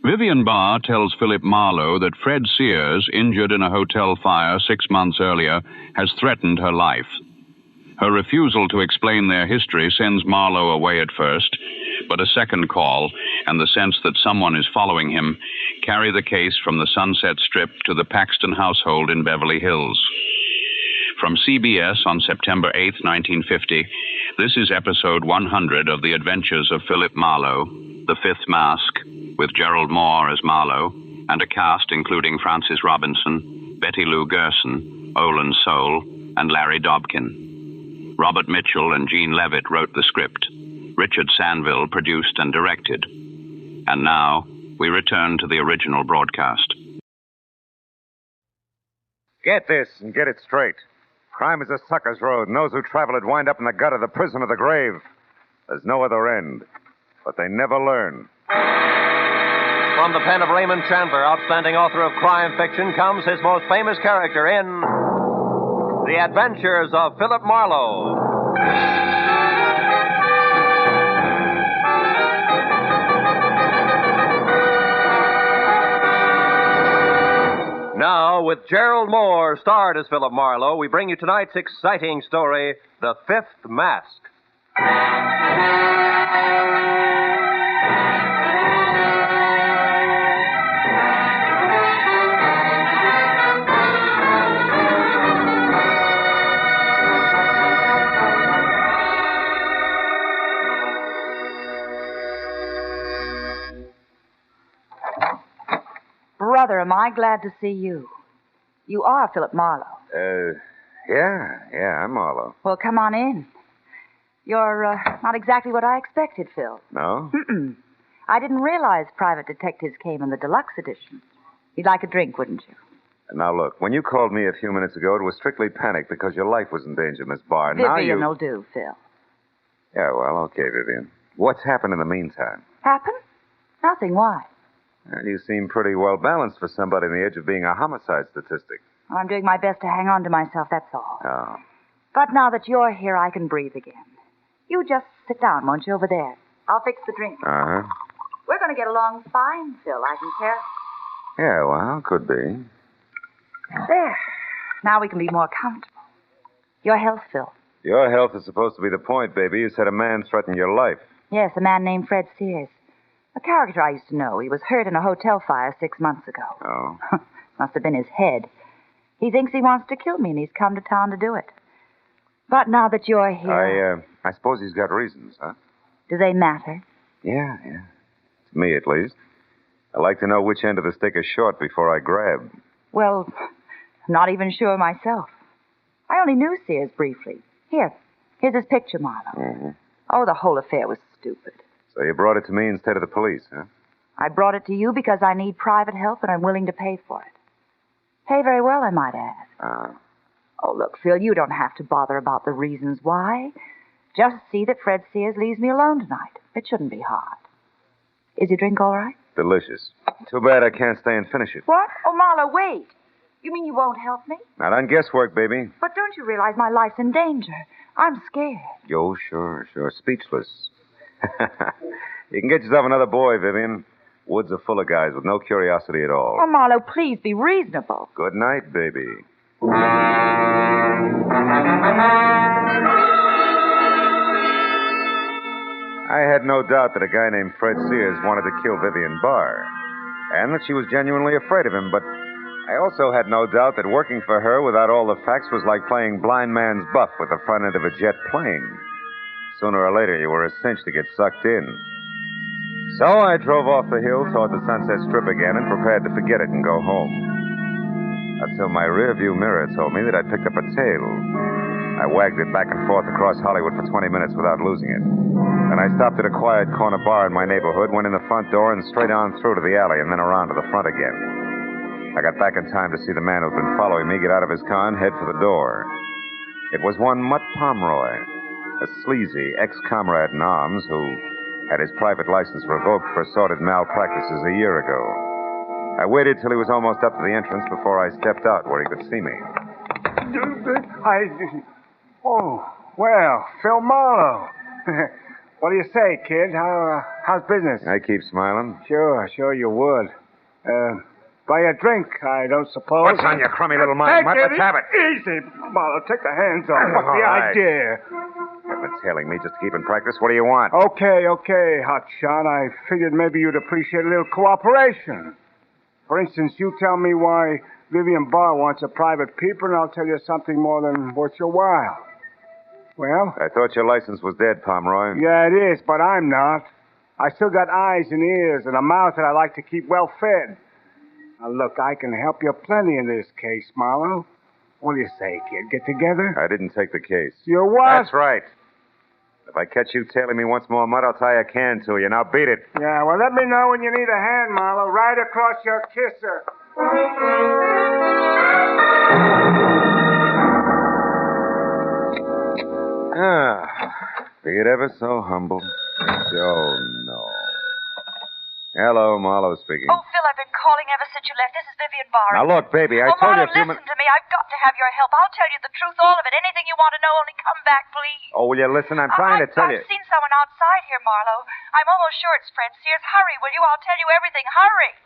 Vivian Barr tells Philip Marlowe that Fred Sears, injured in a hotel fire 6 months earlier, has threatened her life. Her refusal to explain their history sends Marlowe away at first, but a second call and the sense that someone is following him carry the case from the Sunset Strip to the Paxton household in Beverly Hills. From CBS on September 8, 1950, this is episode 100 of The Adventures of Philip Marlowe, The Fifth Mask, with Gerald Mohr as Marlowe, and a cast including Frances Robinson, Betty Lou Gerson, Olin Soule, and Larry Dobkin. Robert Mitchell and Gene Levitt wrote the script. Richard Sanville produced and directed. And now, we return to the original broadcast. Get this and get it straight. Crime is a sucker's road, and those who travel it wind up in the gutter, the prison, or the grave. There's no other end. But they never learn. From the pen of Raymond Chandler, outstanding author of crime fiction, comes his most famous character in The Adventures of Philip Marlowe. Now, with Gerald Mohr starred as Philip Marlowe, we bring you tonight's exciting story, The Fifth Mask. Brother, am I glad to see you. You are Philip Marlowe. Yeah, I'm Marlowe. Well, come on in. You're not exactly what I expected, Phil. No? Mm-mm. I didn't realize private detectives came in the deluxe edition. You'd like a drink, wouldn't you? Now, look, when you called me a few minutes ago, it was strictly panic because your life was in danger, Miss Barr. Vivian will do, Phil. Yeah, well, okay, Vivian. What's happened in the meantime? Happen? Nothing. Why? Well, you seem pretty well balanced for somebody on the edge of being a homicide statistic. Well, I'm doing my best to hang on to myself, that's all. Oh. But now that you're here, I can breathe again. You just sit down, won't you, over there? I'll fix the drink. Uh-huh. We're going to get along fine, Phil, I can tell. Yeah, well, could be. There. Now we can be more comfortable. Your health, Phil. Your health is supposed to be the point, baby. You said a man threatened your life. Yes, a man named Fred Sears. A character I used to know. He was hurt in a hotel fire 6 months ago. Oh? Must have been his head. He thinks he wants to kill me, and he's come to town to do it. But now that you're here... I suppose he's got reasons, huh? Do they matter? Yeah. To me, at least. I like to know which end of the stick is short before I grab. Well, I'm not even sure myself. I only knew Sears briefly. Here's his picture, Marlowe. Mm-hmm. Oh, the whole affair was stupid. So you brought it to me instead of the police, huh? I brought it to you because I need private help and I'm willing to pay for it. Pay very well, I might add. Oh, look, Phil, you don't have to bother about the reasons why. Just see that Fred Sears leaves me alone tonight. It shouldn't be hard. Is your drink all right? Delicious. Too bad I can't stay and finish it. What? Oh, Marlowe, wait. You mean you won't help me? Not on guesswork, baby. But don't you realize my life's in danger? I'm scared. Yo, sure. Speechless. You can get yourself another boy, Vivian. Woods are full of guys with no curiosity at all. Oh, Marlowe, please be reasonable. Good night, baby. I had no doubt that a guy named Fred Sears wanted to kill Vivian Barr, and that she was genuinely afraid of him, but I also had no doubt that working for her without all the facts was like playing blind man's buff with the front end of a jet plane. Sooner or later, you were a cinch to get sucked in. So I drove off the hill toward the Sunset Strip again and prepared to forget it and go home. Until my rearview mirror told me that I'd picked up a tail. I wagged it back and forth across Hollywood for 20 minutes without losing it. Then I stopped at a quiet corner bar in my neighborhood, went in the front door, and straight on through to the alley, and then around to the front again. I got back in time to see the man who'd been following me get out of his car and head for the door. It was one Mutt Pomeroy, a sleazy ex-comrade in arms who had his private license revoked for assorted malpractices a year ago. I waited till he was almost up to the entrance before I stepped out where he could see me. Oh, well, Phil Marlowe. What do you say, kid? How's business? I keep smiling. Sure you would. Buy a drink, I don't suppose. What's on your crummy little mind, Mutt? Let's have it. Easy, Marlowe. Take the hands off. What's the right. idea? You've been tailing me just to keep in practice. What do you want? Okay, hotshot. I figured maybe you'd appreciate a little cooperation. For instance, you tell me why Vivian Barr wants a private peeper, and I'll tell you something more than worth your while. Well? I thought your license was dead, Pomeroy. Yeah, it is, but I'm not. I still got eyes and ears and a mouth that I like to keep well fed. Now, look, I can help you plenty in this case, Marlowe. What do you say, kid? Get together? I didn't take the case. You what? That's right. If I catch you tailing me once more, Mutt, I'll tie a can to you. Now beat it. Yeah, well, let me know when you need a hand, Marlowe. Right across your kisser. Be it ever so humble. Oh, no. Hello, Marlowe speaking. Oh, Phil, I've been calling ever since you left. This is Vivian Barr. Now, look, baby, I told you a few minutes... listen to me. I've got to have your help. I'll tell you the truth, all of it. Anything you want to know, only come back, please. Oh, will you listen? I'm trying to tell you. I've seen someone outside here, Marlowe. I'm almost sure it's Fred Sears. Hurry, will you? I'll tell you everything. Hurry.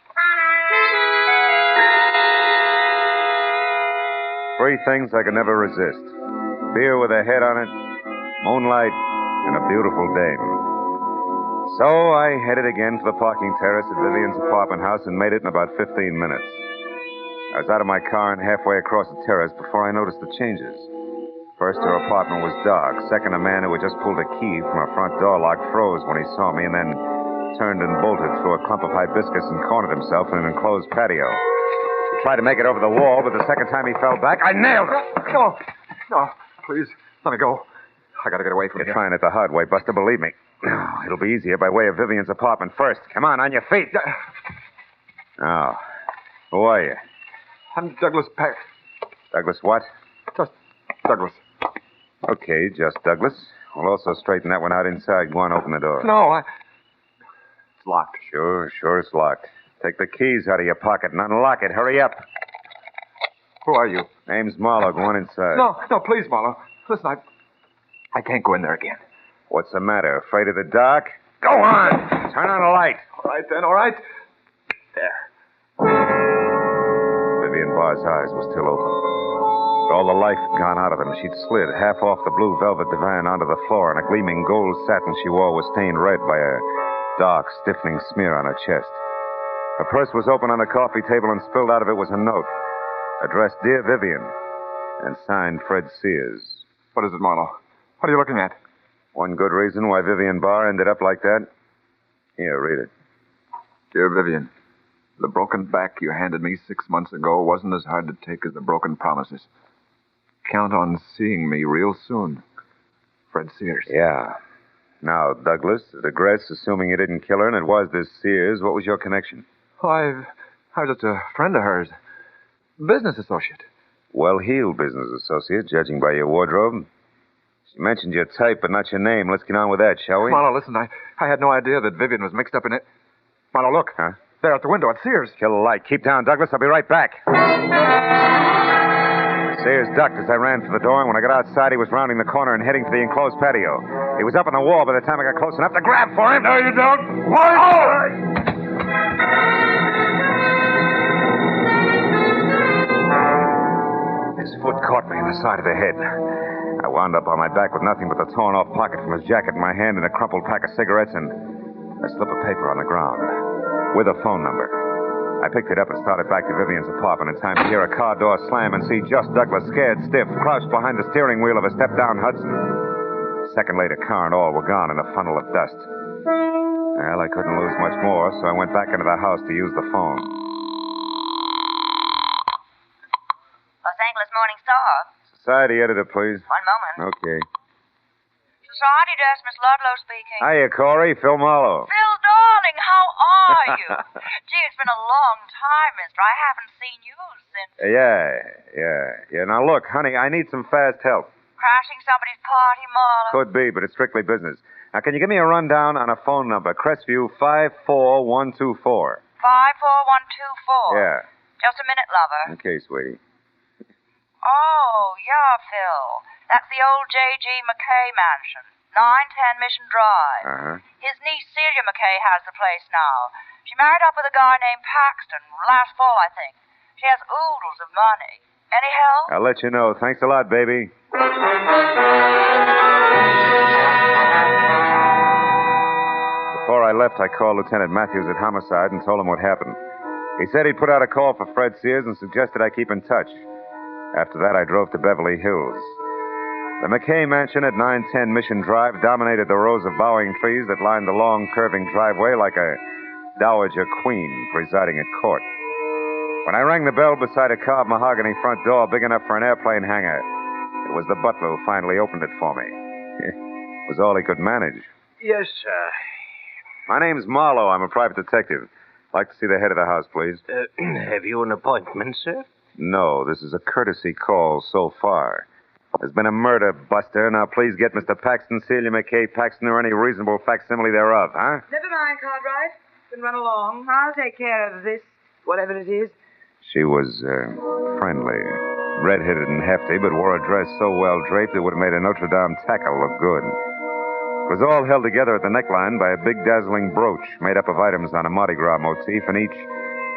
3 things I could never resist. Beer with a head on it, moonlight, and a beautiful dame. So I headed again for the parking terrace at Vivian's apartment house and made it in about 15 minutes. I was out of my car and halfway across the terrace before I noticed the changes. First, her apartment was dark. Second, a man who had just pulled a key from her front door lock froze when he saw me and then turned and bolted through a clump of hibiscus and cornered himself in an enclosed patio. He tried to make it over the wall, but the second time he fell back, I nailed it. No, please, let me go. I gotta get away from You're here. trying it the hard way, Buster, believe me. It'll be easier by way of Vivian's apartment first. Come on your feet. Now, who are you? I'm Douglas Peck. Douglas what? Just Douglas. Okay, just Douglas. We'll also straighten that one out inside. Go on, open the door. No, it's locked. Sure, it's locked. Take the keys out of your pocket and unlock it. Hurry up. Who are you? Name's Marlowe. Go on inside. No, please, Marlowe. Listen, I can't go in there again. What's the matter? Afraid of the dark? Go on! Turn on a light. All right, then, all right. There. Vivian Barr's eyes were still open. But all the life had gone out of them. She'd slid half off the blue velvet divan onto the floor, and a gleaming gold satin she wore was stained red by a dark, stiffening smear on her chest. Her purse was open on the coffee table, and spilled out of it was a note addressed Dear Vivian and signed Fred Sears. What is it, Marlowe? What are you looking at? One good reason why Vivian Barr ended up like that. Here, read it. Dear Vivian, the broken back you handed me 6 months ago wasn't as hard to take as the broken promises. Count on seeing me real soon. Fred Sears. Yeah. Now, Douglas, at address, assuming you didn't kill her and it was this Sears, what was your connection? Oh, I was just a friend of hers. Business associate. Well-heeled business associate, judging by your wardrobe. She mentioned your type, but not your name. Let's get on with that, shall we? Marlowe, listen, I had no idea that Vivian was mixed up in it. Marlowe, look. Huh? There at the window at Sears. Kill the light. Keep down, Douglas. I'll be right back. Sears ducked as I ran for the door, and when I got outside, he was rounding the corner and heading for the enclosed patio. He was up on the wall by the time I got close enough to grab for him. No, you don't. What? His foot caught me in the side of the head. I wound up on my back with nothing but the torn-off pocket from his jacket in my hand and a crumpled pack of cigarettes and a slip of paper on the ground with a phone number. I picked it up and started back to Vivian's apartment in time to hear a car door slam and see just Douglas, scared stiff, crouched behind the steering wheel of a step-down Hudson. A second later, car and all were gone in a funnel of dust. Well, I couldn't lose much more, so I went back into the house to use the phone. Los Angeles Morning Star. Society editor, please. One moment. Okay. Society desk, Miss Ludlow speaking. Hiya, Corey. Phil Marlowe. Phil, darling, how are you? Gee, it's been a long time, mister. I haven't seen you since... Yeah. Now, look, honey, I need some fast help. Crashing somebody's party, Marlowe? Could be, but it's strictly business. Now, can you give me a rundown on a phone number? Crestview 54124. 54124? Yeah. Just a minute, lover. Okay, sweetie. Oh, yeah, Phil. That's the old J.G. McKay mansion. 910 Mission Drive. Uh-huh. His niece Celia McKay has the place now. She married up with a guy named Paxton last fall, I think. She has oodles of money. Any help? I'll let you know. Thanks a lot, baby. Before I left, I called Lieutenant Matthews at Homicide and told him what happened. He said he'd put out a call for Fred Sears and suggested I keep in touch. After that, I drove to Beverly Hills. The McKay mansion at 910 Mission Drive dominated the rows of bowing trees that lined the long, curving driveway like a dowager queen presiding at court. When I rang the bell beside a carved mahogany front door big enough for an airplane hangar, it was the butler who finally opened it for me. It was all he could manage. Yes, sir. My name's Marlowe. I'm a private detective. I'd like to see the head of the house, please. Have you an appointment, sir? No, this is a courtesy call so far. There's been a murder, Buster. Now, please get Mr. Paxton, Celia McKay Paxton, or any reasonable facsimile thereof, huh? Never mind, Cartwright. Can run along. I'll take care of this, whatever it is. She was, friendly. Red-headed and hefty, but wore a dress so well draped it would have made a Notre Dame tackle look good. It was all held together at the neckline by a big dazzling brooch made up of items on a Mardi Gras motif, and each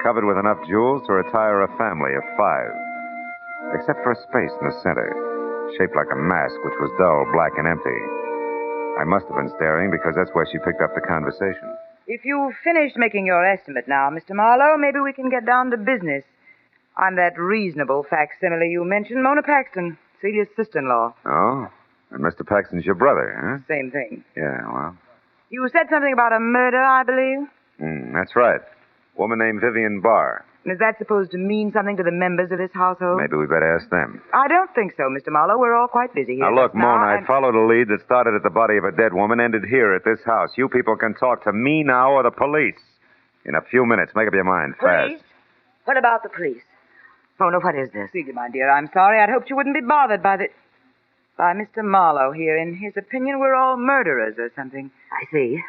covered with enough jewels to retire a family of 5. Except for a space in the center, shaped like a mask, which was dull, black, and empty. I must have been staring because that's where she picked up the conversation. If you've finished making your estimate now, Mr. Marlowe, maybe we can get down to business. I'm that reasonable facsimile you mentioned, Mona Paxton, Celia's sister-in-law. Oh? And Mr. Paxton's your brother, huh? Same thing. Yeah, well. You said something about a murder, I believe? That's right. Woman named Vivian Barr. Is that supposed to mean something to the members of this household? Maybe we better ask them. I don't think so, Mr. Marlowe. We're all quite busy here. Now, look, Mona, and... I followed a lead that started at the body of a dead woman, ended here at this house. You people can talk to me now or the police. In a few minutes. Make up your mind fast. Police? What about the police? Mona, what is this? Celia, my dear, I'm sorry. I'd hoped you wouldn't be bothered by Mr. Marlowe here. In his opinion, we're all murderers or something. I see.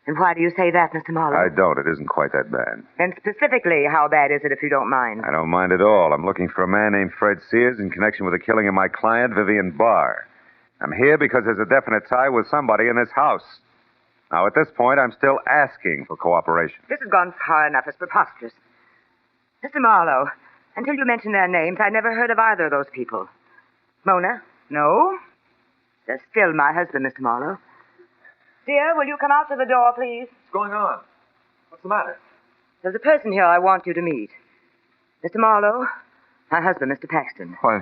And why do you say that, Mr. Marlowe? I don't. It isn't quite that bad. And specifically, how bad is it, if you don't mind? I don't mind at all. I'm looking for a man named Fred Sears in connection with the killing of my client, Vivian Barr. I'm here because there's a definite tie with somebody in this house. Now, at this point, I'm still asking for cooperation. This has gone far enough. It's preposterous. Mr. Marlowe, until you mentioned their names, I never heard of either of those people. Mona? No? They're still my husband, Mr. Marlowe. Dear, will you come out to the door, please? What's going on? What's the matter? There's a person here I want you to meet. Mr. Marlowe, my husband, Mr. Paxton. Why,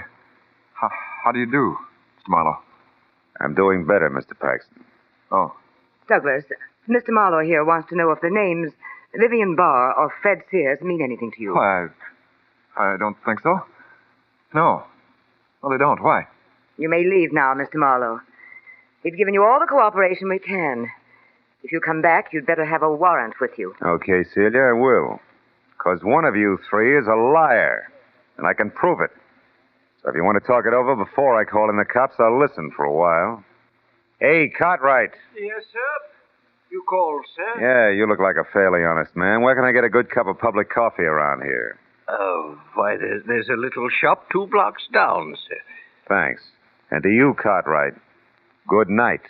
how do you do, Mr. Marlowe? I'm doing better, Mr. Paxton. Oh. Douglas, Mr. Marlowe here wants to know if the names Vivian Barr or Fred Sears mean anything to you. Why, I don't think so. No. Well, they don't. Why? You may leave now, Mr. Marlowe. We've given you all the cooperation we can. If you come back, you'd better have a warrant with you. Okay, Celia, I will. Because one of you 3 is a liar, and I can prove it. So if you want to talk it over before I call in the cops, I'll listen for a while. Hey, Cartwright. Yes, sir. You called, sir? Yeah, you look like a fairly honest man. Where can I get a good cup of public coffee around here? Oh, why, there's a little shop 2 blocks down, sir. Thanks. And to you, Cartwright, good night.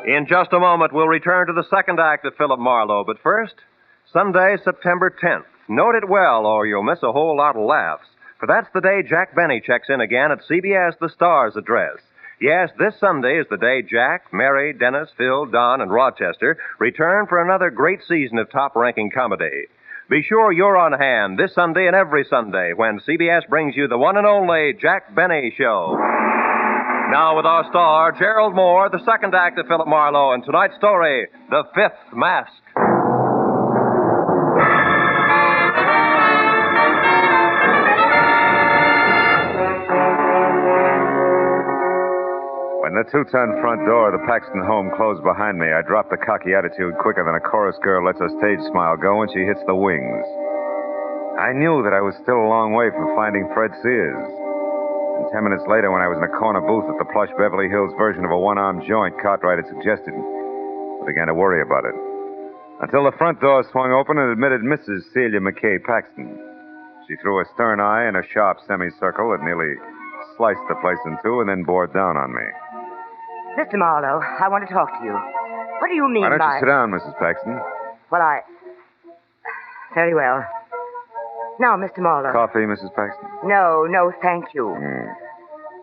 In just a moment, we'll return to the second act of Philip Marlowe. But first, Sunday, September 10th. Note it well, or you'll miss a whole lot of laughs. For that's the day Jack Benny checks in again at CBS The Star's address. Yes, this Sunday is the day Jack, Mary, Dennis, Phil, Don, and Rochester return for another great season of top-ranking comedy. Be sure you're on hand this Sunday and every Sunday when CBS brings you the one and only Jack Benny Show. Now with our star, Gerald Mohr, the second act of Philip Marlowe, and tonight's story, The Fifth Mask. When the 2-ton front door of the Paxton home closed behind me, I dropped the cocky attitude quicker than a chorus girl lets her stage smile go when she hits the wings. I knew that I was still a long way from finding Fred Sears. And 10 minutes later, when I was in a corner booth at the plush Beverly Hills version of a one-armed joint Cartwright had suggested, I began to worry about it. Until the front door swung open and admitted Mrs. Celia McKay Paxton. She threw a stern eye and a sharp semicircle that nearly sliced the place in two and then bore down on me. Mr. Marlowe, I want to talk to you. What do you mean by... Why don't you sit down, Mrs. Paxton? Well, Very well. Now, Mr. Marlowe. Coffee, Mrs. Paxton? No, thank you.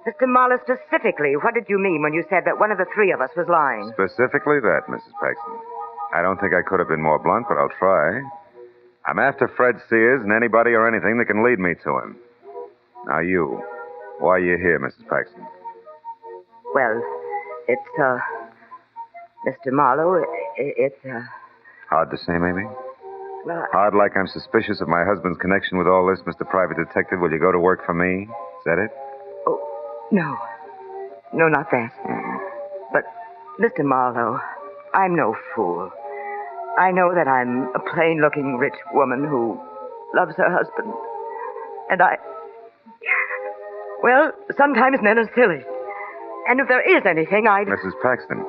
Mr. Marlowe, specifically, what did you mean when you said that one of the three of us was lying? Specifically that, Mrs. Paxton. I don't think I could have been more blunt, but I'll try. I'm after Fred Sears and anybody or anything that can lead me to him. Now, you. Why are you here, Mrs. Paxton? Well, it's, Mr. Marlowe, it's, Hard to say, maybe? Well, Hard like I'm suspicious of my husband's connection with all this, Mr. Private Detective. Will you go to work for me? Is that it? Oh, no. No, not that. But, Mr. Marlowe, I'm no fool. I know that I'm a plain-looking rich woman who loves her husband. And well, sometimes men are silly. And if there is anything, Mrs. Paxton,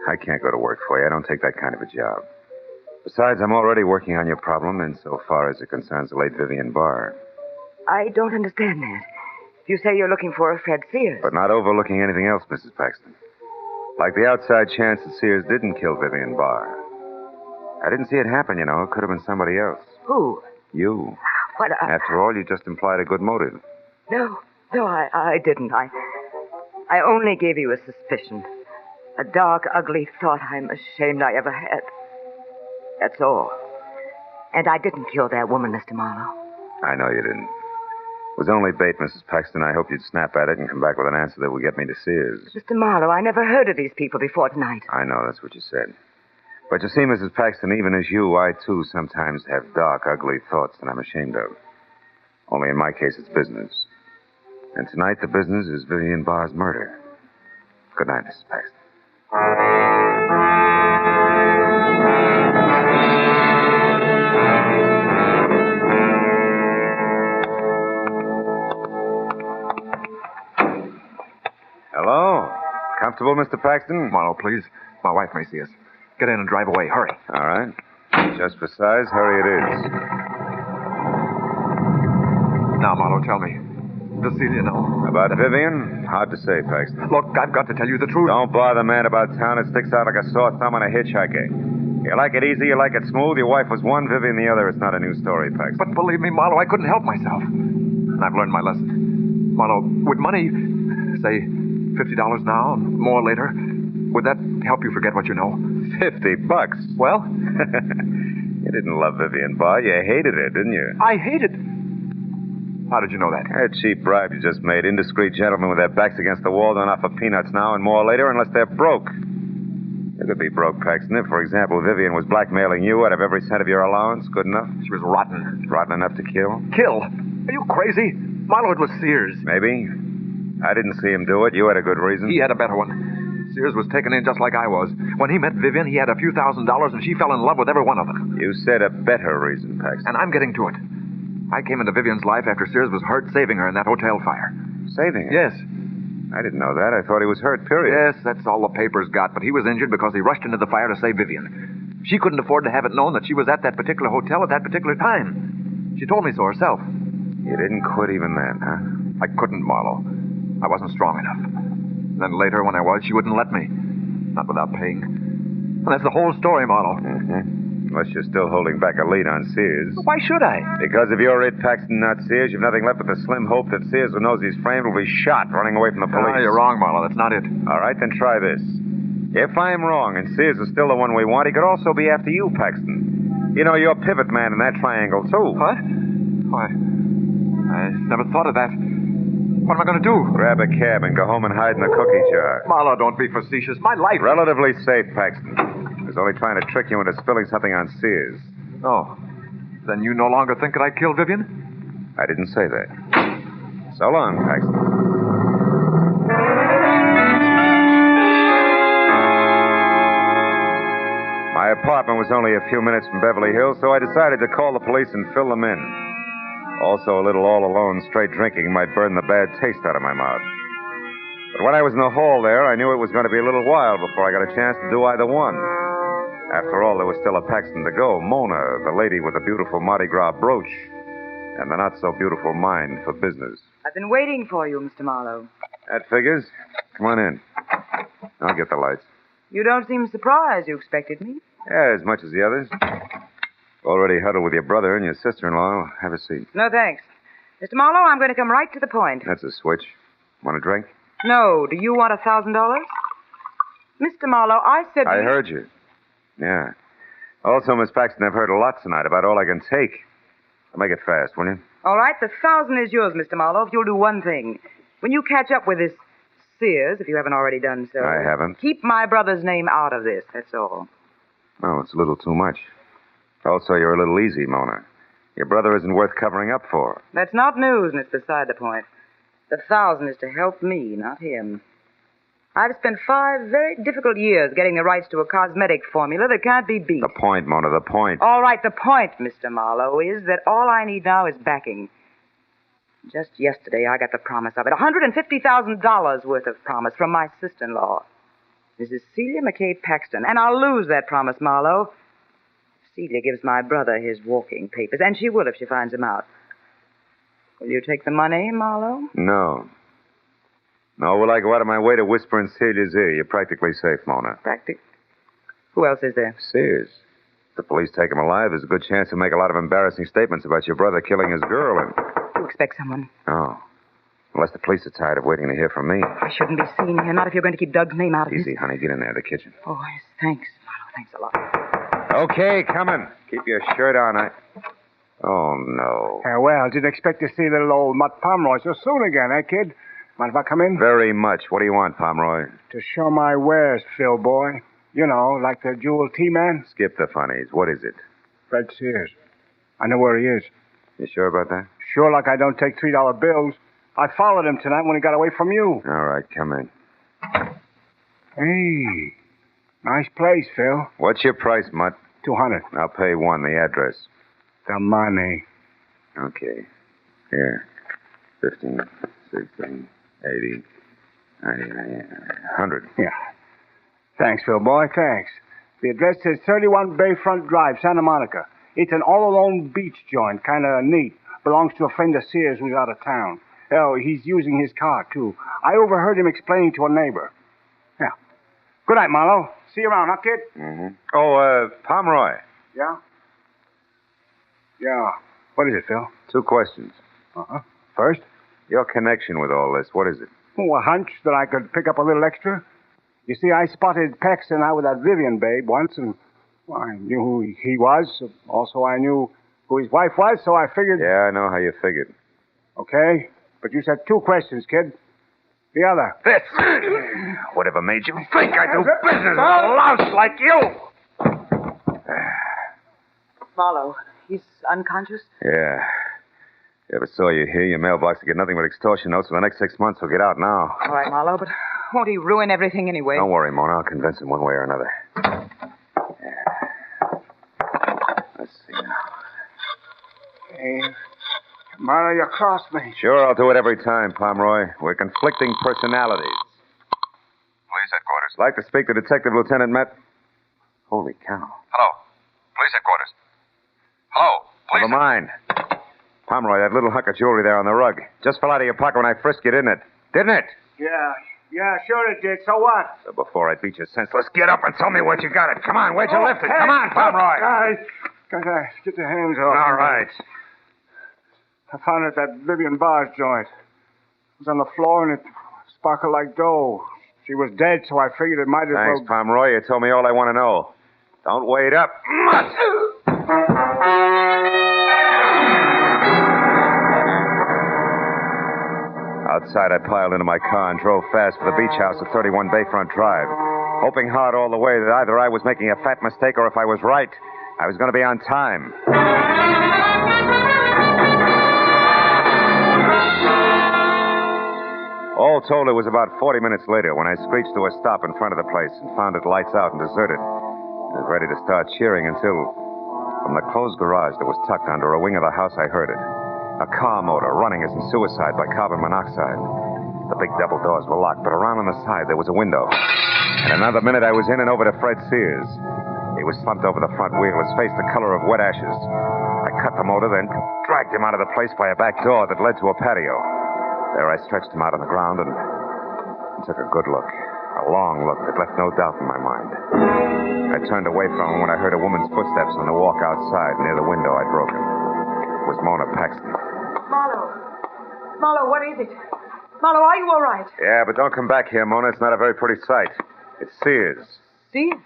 I can't go to work for you. I don't take that kind of a job. Besides, I'm already working on your problem insofar as it concerns the late Vivian Barr. I don't understand that. You say you're looking for a Fred Sears. But not overlooking anything else, Mrs. Paxton. Like the outside chance that Sears didn't kill Vivian Barr. I didn't see it happen, you know. It could have been somebody else. Who? You. What? After all, you just implied a good motive. No, I didn't. I only gave you a suspicion. A dark, ugly thought I'm ashamed I ever had. That's all. And I didn't kill that woman, Mr. Marlowe. I know you didn't. It was only bait, Mrs. Paxton. I hoped you'd snap at it and come back with an answer that would get me to Sears. Mr. Marlowe, I never heard of these people before tonight. I know, that's what you said. But you see, Mrs. Paxton, even as you, I, too, sometimes have dark, ugly thoughts that I'm ashamed of. Only in my case, it's business. And tonight, the business is Vivian Barr's murder. Good night, Mrs. Paxton. Hello? Comfortable, Mr. Paxton? Marlowe, please. My wife may see us. Get in and drive away. Hurry. All right. Just for size, hurry it is. Now, Marlowe, tell me. Does Celia know? About Vivian? Hard to say, Paxton. Look, I've got to tell you the truth. Don't bother, man, about town. It sticks out like a sore thumb on a hitchhiker. You like it easy, you like it smooth. Your wife was one, Vivian the other. It's not a new story, Paxton. But believe me, Marlowe, I couldn't help myself. And I've learned my lesson. Marlowe, would money, say, $50 now and more later, would that help you forget what you know? $50? Well? You didn't love Vivian Barr. You hated her, didn't you? I hated... How did you know that? A cheap bribe you just made. Indiscreet gentlemen with their backs against the wall don't offer peanuts now and more later unless they're broke. You could be broke, Paxton, if, for example, Vivian was blackmailing you out of every cent of your allowance. Good enough? She was rotten. Rotten enough to kill? Kill? Are you crazy? Marlowe, it was Sears. Maybe. I didn't see him do it. You had a good reason. He had a better one. Sears was taken in just like I was. When he met Vivian, he had a few $1,000s, and she fell in love with every one of them. You said a better reason, Paxton. And I'm getting to it. I came into Vivian's life after Sears was hurt saving her in that hotel fire. Saving her? Yes. I didn't know that. I thought he was hurt, period. Yes, that's all the papers got, but he was injured because he rushed into the fire to save Vivian. She couldn't afford to have it known that she was at that particular hotel at that particular time. She told me so herself. You didn't quit even then, huh? I couldn't, Marlowe. I wasn't strong enough. And then later, when I was, she wouldn't let me. Not without paying. And that's the whole story, Marlowe. Mm-hmm. Unless you're still holding back a lead on Sears. Why should I? Because if you're it, Paxton, not Sears, you've nothing left but the slim hope that Sears, who knows he's framed, will be shot running away from the police. No, you're wrong, Marlowe. That's not it. All right, then try this. If I'm wrong and Sears is still the one we want, he could also be after you, Paxton. You know, you're pivot man in that triangle, too. What? Why, I never thought of that. What am I going to do? Grab a cab and go home and hide in the cookie jar. Marlowe, don't be facetious. My life... Relatively safe, Paxton. I was only trying to trick you into spilling something on Sears. Oh. Then you no longer think that I killed Vivian? I didn't say that. So long, Paxton. My apartment was only a few minutes from Beverly Hills, so I decided to call the police and fill them in. Also, a little all-alone straight drinking might burn the bad taste out of my mouth. But when I was in the hall there, I knew it was going to be a little while before I got a chance to do either one. After all, there was still a Paxton to go. Mona, the lady with the beautiful Mardi Gras brooch, and the not-so-beautiful mind for business. I've been waiting for you, Mr. Marlowe. That figures. Come on in. I'll get the lights. You don't seem surprised you expected me. Yeah, as much as the others. Already huddled with your brother and your sister-in-law. Have a seat. No, thanks. Mr. Marlowe, I'm going to come right to the point. That's a switch. Want a drink? No. Do you want $1,000? Mr. Marlowe, I said... I heard you. Yeah. Also, Miss Paxton, I've heard a lot tonight about all I can take. I'll make it fast, will you? All right, the 1,000 is yours, Mr. Marlowe, if you'll do one thing. When you catch up with this Sears, if you haven't already done so... I haven't. Keep my brother's name out of this, that's all. Oh, it's a little too much. Also, you're a little easy, Mona. Your brother isn't worth covering up for. That's not news, and it's beside the point. The 1,000 is to help me, not him. I've spent 5 very difficult years getting the rights to a cosmetic formula that can't be beat. The point, Mona, the point. All right, the point, Mr. Marlowe, is that all I need now is backing. Just yesterday, I got the promise of it. $150,000 worth of promise from my sister-in-law, Mrs. Celia McKay Paxton. And I'll lose that promise, Marlowe. Celia gives my brother his walking papers, and she will if she finds him out. Will you take the money, Marlowe? No. No, will I go out of my way to whisper in Celia's ear? You're practically safe, Mona. Who else is there? Sears. If the police take him alive, there's a good chance he'll make a lot of embarrassing statements about your brother killing his girl and... You expect someone? Oh. Unless the police are tired of waiting to hear from me. I shouldn't be seen here, not if you're going to keep Doug's name out of Easy, this. honey. Get in there, the kitchen. Oh, yes, thanks, Marlowe. Thanks a lot. Okay, coming. Keep your shirt on. Oh, no. Well, didn't expect to see little old Mutt Pomeroy so soon again, eh, kid? Mind if I come in? Very much. What do you want, Pomeroy? To show my wares, Phil, boy. You know, like the jewel tea man. Skip the funnies. What is it? Fred Sears. I know where he is. You sure about that? Sure, like I don't take $3 bills. I followed him tonight when he got away from you. All right, come in. Hey, nice place, Phil. What's your price, Mutt? $200. I'll pay $1. The address. The money. Okay. Here. 15, 16, 80, 90, 100. Yeah. Thanks, Phil, boy. Thanks. The address says 31 Bayfront Drive, Santa Monica. It's an all-alone beach joint, kind of neat. Belongs to a friend of Sears who's out of town. Oh, he's using his car, too. I overheard him explaining to a neighbor. Yeah. Good night, Marlowe. See you around, huh, kid? Mm-hmm. Oh, Pomeroy. Yeah? Yeah. What is it, Phil? 2 questions. Uh-huh. First? Your connection with all this, what is it? Oh, a hunch that I could pick up a little extra. You see, I spotted Paxton out with that Vivian babe once, and well, I knew who he was. Also, I knew who his wife was, so I figured... Yeah, I know how you figured. Okay, but you said 2 questions, kid. The other. This. Whatever made you Think I do business with a louse like you? Marlowe, he's unconscious? Yeah. If you ever saw you here, your mailbox will get nothing but extortion notes for the next 6 months. He'll get out now. All right, Marlowe, but won't he ruin everything anyway? Don't worry, Mona. I'll convince him one way or another. Let's see now. Hey, Marlowe, you crossed me. Sure, I'll do it every time, Pomeroy. We're conflicting personalities. Police headquarters. Like to speak to Detective Lieutenant Met. Holy cow. Hello. Police headquarters. Hello. Never mind. Pomeroy, that little hunk of jewelry there on the rug just fell out of your pocket when I frisked you, didn't it? Didn't it? Yeah, sure it did. So what? So before I beat you senseless, Get up and tell me where you got it. Come on, where'd you lift it? Come on, Pomeroy. Guys, get your hands off. All right. I found it at that Vivian Barr's joint. It was on the floor and it sparkled like dough. She was dead, so I figured it might as Thanks, well... Pomeroy. You told me all I want to know. Don't wait up. Outside, I piled into my car and drove fast for the beach house at 31 Bayfront Drive, hoping hard all the way that either I was making a fat mistake or if I was right, I was going to be on time. All told, it was about 40 minutes later when I screeched to a stop in front of the place and found it lights out and deserted. I was ready to start cheering until, from the closed garage that was tucked under a wing of the house, I heard it. A car motor running as in suicide by carbon monoxide. The big double doors were locked, but around on the side there was a window. In another minute, I was in and over to Fred Sears. He He was slumped over the front wheel, his face the color of wet ashes. I cut the motor, then dragged him out of the place by a back door that led to a patio. There I stretched him out on the ground and took a good look. A long look that left no doubt in my mind. I turned away from him when I heard a woman's footsteps on the walk outside near the window I'd broken. It was Mona Paxton. Marlowe, what is it? Marlowe, are you all right? Yeah, but don't come back here, Mona. It's not a very pretty sight. It's Sears. Sears?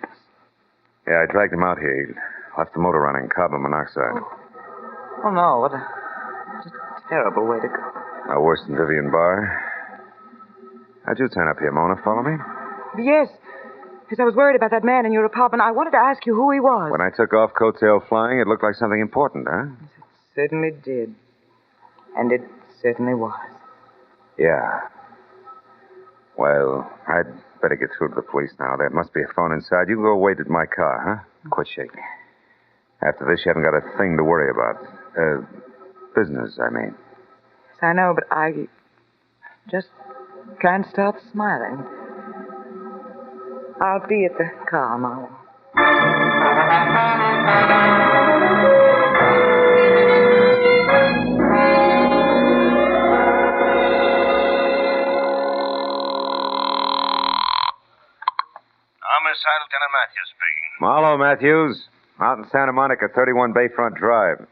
Yeah, I dragged him out here. He left the motor running, carbon monoxide. Oh, no. What a terrible way to go. No worse than Vivian Barr. How'd you turn up here, Mona? Follow me? Yes. Because I was worried about that man in your apartment. I wanted to ask you who he was. When I took off coattail flying, it looked like something important, huh? It certainly did. And it certainly was. Yeah. Well, I'd better get through to the police now. There must be a phone inside. You can go wait at my car, huh? Quit shaking. After this, you haven't got a thing to worry about. Business, I mean. Yes, I know, but I just can't stop smiling. I'll be at the car, Marlowe. Homicide, Lieutenant Matthews speaking. Marlowe, Matthews. Out in Santa Monica, 31 Bayfront Drive.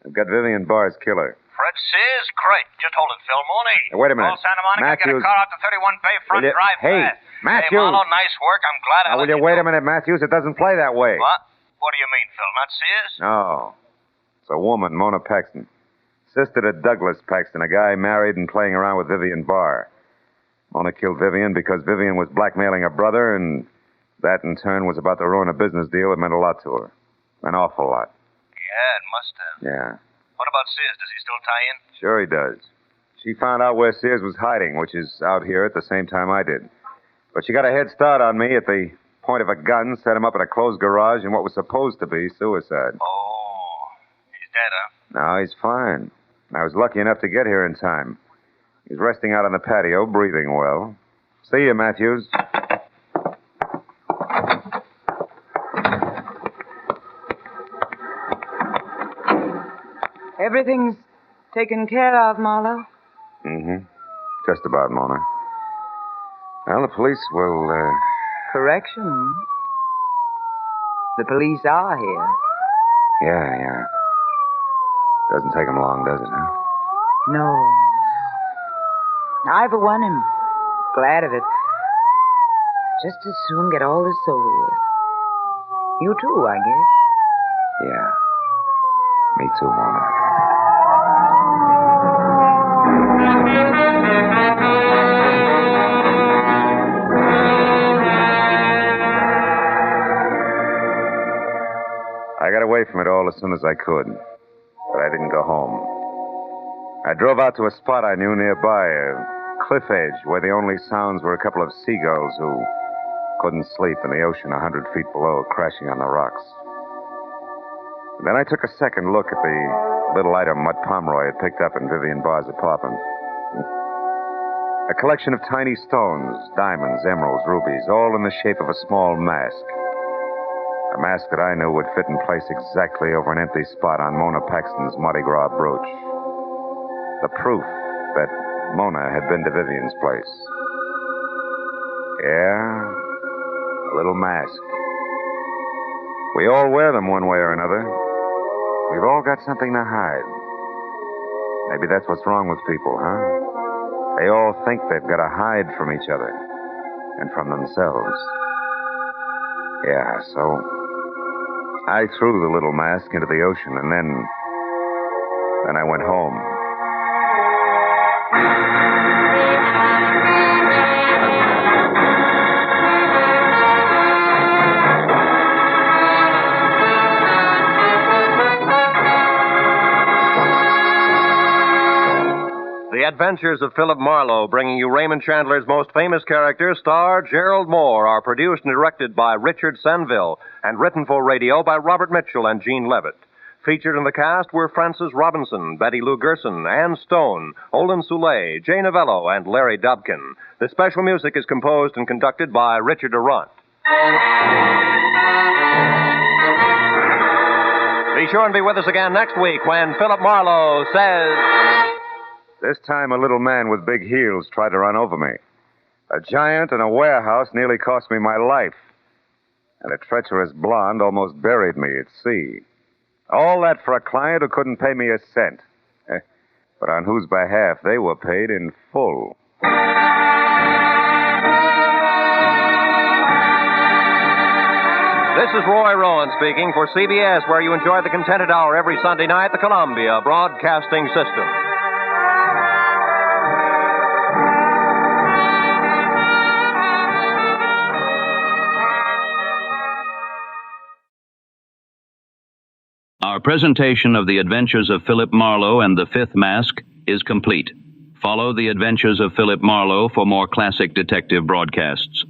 I've got Vivian Barr's killer. Fred Sears? Great. Just hold it, Phil. Morning. Hey, wait a minute. Call Santa Monica, Matthews. get a car out to 31 Bayfront Drive Hey, fast. Matthews. Hey, Marlowe, nice work. I'm glad I Now, will you wait a minute, Matthews? It doesn't play that way. What? What do you mean, Phil? Not Sears? No. It's a woman, Mona Paxton. Sister to Douglas Paxton, a guy married and playing around with Vivian Barr. Mona killed Vivian because Vivian was blackmailing her brother, and that, in turn, was about to ruin a business deal that meant a lot to her. An awful lot. Yeah, it must have. Yeah. What about Sears? Does he still tie in? Sure he does. She found out where Sears was hiding, which is out here at the same time I did. But she got a head start on me at the point of a gun, set him up in a closed garage in what was supposed to be suicide. Oh, he's dead, huh? No, he's fine. I was lucky enough to get here in time. He's resting out on the patio, breathing well. See you, Matthews. Everything's taken care of, Marlowe? Mm-hmm. Just about, Mona. Well, the police will, Correction. The police are here. Yeah. Doesn't take them long, does it, huh? No. I, for one, am glad of it. Just as soon get all this over with. You too, I guess. Yeah. Me too, Mona. I got away from it all as soon as I could, but I didn't go home. I drove out to a spot I knew nearby, a cliff edge where the only sounds were a couple of seagulls who couldn't sleep in the ocean 100 feet below, crashing on the rocks. Then I took a second look at the little item Mutt Pomeroy had picked up in Vivian Barr's apartment. A collection of tiny stones, diamonds, emeralds, rubies, all in the shape of a small mask. A mask that I knew would fit in place exactly over an empty spot on Mona Paxton's Mardi Gras brooch. The proof that Mona had been to Vivian's place. Yeah, a little mask. We all wear them one way or another. We've all got something to hide. Maybe that's what's wrong with people, huh? They all think they've got to hide from each other and from themselves. Yeah, so I threw the little mask into the ocean, and then I went home. The Adventures of Philip Marlowe, bringing you Raymond Chandler's most famous character, star Gerald Mohr, are produced and directed by Richard Sanville and written for radio by Robert Mitchell and Gene Levitt. Featured in the cast were Frances Robinson, Betty Lou Gerson, Ann Stone, Olin Soule, Jay Novello, and Larry Dobkin. The special music is composed and conducted by Richard Durant. Be sure and be with us again next week when Philip Marlowe says... This time a little man with big heels tried to run over me. A giant in a warehouse nearly cost me my life. And a treacherous blonde almost buried me at sea. All that for a client who couldn't pay me a cent. But on whose behalf they were paid in full. This is Roy Rowan speaking for CBS, where you enjoy the Contented Hour every Sunday night, the Columbia Broadcasting System. Our presentation of the Adventures of Philip Marlowe and the Fifth Mask is complete. Follow the Adventures of Philip Marlowe for more classic detective broadcasts.